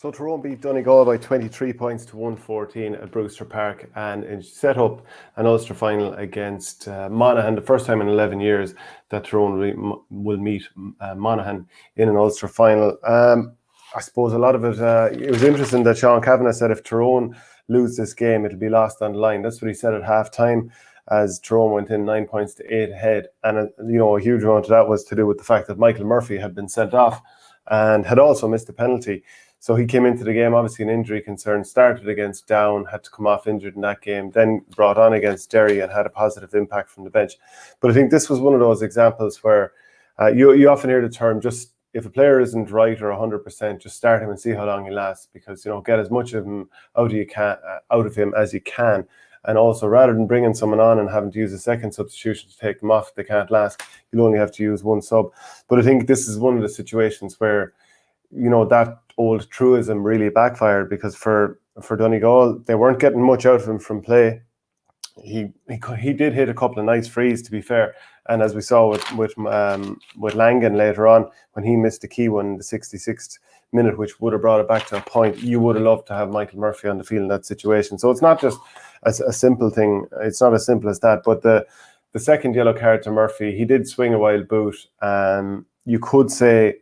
So Tyrone beat Donegal by 23 points to 114 at Brewster Park and set up an Ulster final against Monaghan, the first time in 11 years that Tyrone will meet Monaghan in an Ulster final. I suppose a lot of it was interesting that Sean Kavanagh said if Tyrone lose this game, it'll be lost on the line. That's what he said at half-time, as Tyrone went in 9 points to 8 ahead. And a huge amount of that was to do with the fact that Michael Murphy had been sent off and had also missed a penalty. So he came into the game, obviously an injury concern, started against Down, had to come off injured in that game, then brought on against Derry and had a positive impact from the bench. But I think this was one of those examples where you often hear the term, just if a player isn't right or 100%, just start him and see how long he lasts, because, get as much of him out of him as you can. And also, rather than bringing someone on and having to use a second substitution to take them off if they can't last, you'll only have to use one sub. But I think this is one of the situations where, that old truism really backfired, because for Donegal, they weren't getting much out of him from play. He did hit a couple of nice frees, to be fair, and as we saw with Langan later on, when he missed the key one in the 66th minute, which would have brought it back to a point, you would have loved to have Michael Murphy on the field in that situation. So it's not just a simple thing. It's not as simple as that. But the second yellow card to Murphy, he did swing a wild boot. You could say,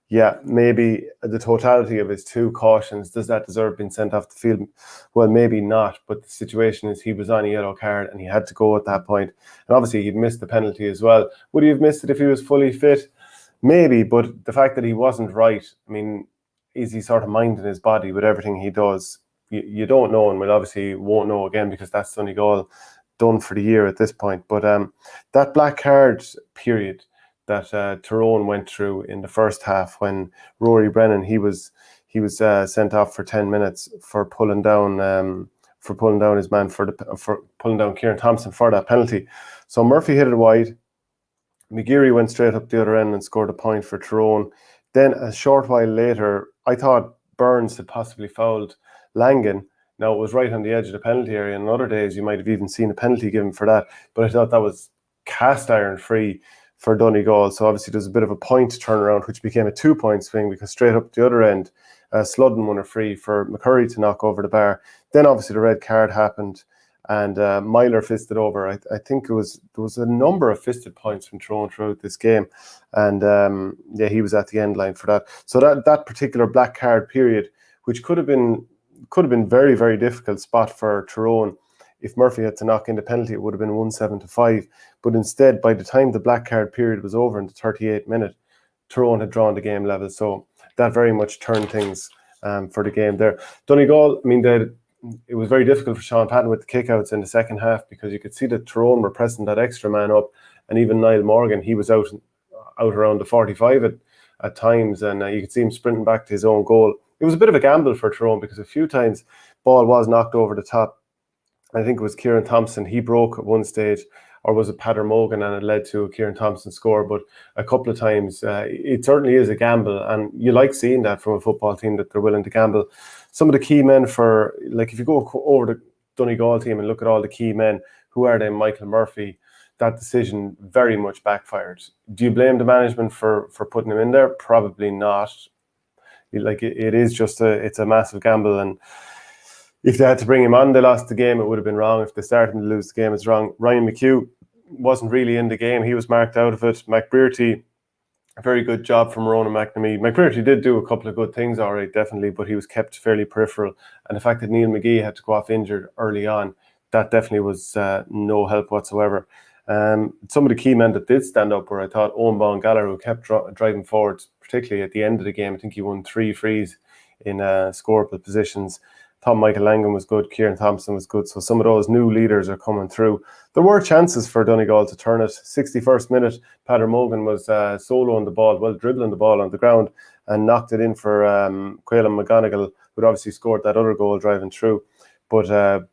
yeah, maybe the totality of his two cautions, does that deserve being sent off the field? Well, maybe not, but the situation is he was on a yellow card and he had to go at that point. And obviously he'd missed the penalty as well. Would he have missed it if he was fully fit? Maybe, but the fact that he wasn't right, is he sort of minding his body with everything he does? You don't know, and we obviously won't know again, because that's Donegal done for the year at this point. But that black card period that Tyrone went through in the first half, when Rory Brennan he was sent off for 10 minutes for pulling down his man for pulling down Kieran Thompson for that penalty. So Murphy hit it wide. McGeary went straight up the other end and scored a point for Tyrone. Then a short while later, I thought Burns had possibly fouled Langan. Now, it was right on the edge of the penalty area, and in other days you might have even seen a penalty given for that, but I thought that was cast iron free for Donegal. So obviously there's a bit of a point turnaround, which became a 2-point swing, because straight up the other end, Sludden won a free for McCurry to knock over the bar. Then obviously the red card happened, and Myler fisted over. I think there was a number of fisted points from Tyrone throughout this game, and he was at the end line for that. So that particular black card period, which could have been very, very difficult spot for Tyrone. If Murphy had to knock in the penalty, it would have been 1-7-5. But instead, by the time the black card period was over in the 38th minute, Tyrone had drawn the game level. So that very much turned things for the game there. Donegal, it was very difficult for Sean Patton with the kickouts in the second half, because you could see that Tyrone were pressing that extra man up, and even Niall Morgan, he was out around the 45 at times, and you could see him sprinting back to his own goal. It was a bit of a gamble for Tyrone, because a few times ball was knocked over the top. I think it was Kieran Thompson, he broke at one stage, or was it Padder Morgan, and it led to a Kieran Thompson score. But a couple of times, it certainly is a gamble, and you like seeing that from a football team, that they're willing to gamble. Some of the key men if you go over the Donegal team and look at all the key men, who are they? Michael Murphy, that decision very much backfired. Do you blame the management for putting him in there? Probably not. It is just it's a massive gamble, and if they had to bring him on, they lost the game, it would have been wrong. If they started to lose the game, it's wrong. Ryan McHugh wasn't really in the game. He was marked out of it. McBrearty, a very good job from Ronan McNamee. McBrearty did do a couple of good things, all right, definitely, but he was kept fairly peripheral. And the fact that Neil McGee had to go off injured early on, that definitely was no help whatsoever. Some of the key men that did stand up were, I thought, Owen Baum Gallagher, who kept driving forward, particularly at the end of the game. I think he won 3 frees in scoreable positions. Tom Michael Langan was good, Kieran Thompson was good, so some of those new leaders are coming through. There were chances for Donegal to turn it. 61st minute, Padder Morgan was soloing the ball, dribbling the ball on the ground, and knocked it in for Caolan McGonigal, who'd obviously scored that other goal driving through. But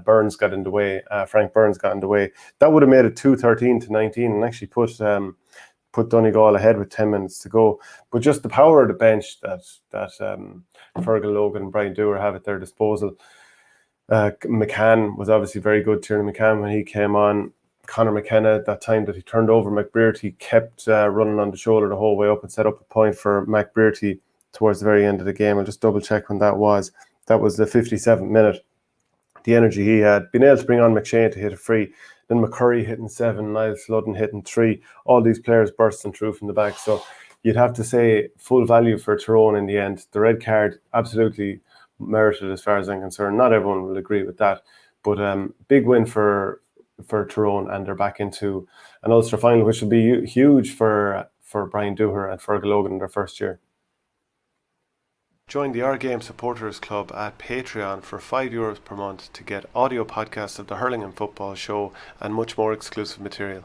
Burns got in the way, Frank Burns got in the way. That would have made it 2-13-19 and actually put Donegal ahead with 10 minutes to go. But just the power of the bench that Fergal Logan and Brian Dewar have at their disposal. McCann was obviously very good. Tiernan McCann, when he came on, Conor McKenna, at that time that he turned over McBrearty, kept running on the shoulder the whole way up and set up a point for McBrearty towards the very end of the game. I'll just double check when that was. That was the 57th minute. The energy he had, being able to bring on McShane to hit a free, then McCurry hitting 7, Niles Ludden hitting 3, all these players bursting through from the back. So you'd have to say full value for Tyrone in the end. The red card absolutely merited as far as I'm concerned. Not everyone will agree with that, but big win for Tyrone, and they're back into an Ulster final, which will be huge for Brian Dooher and Fergal Logan in their first year. Join the Our Game Supporters Club at Patreon for €5 per month to get audio podcasts of the Hurling and Football Show and much more exclusive material.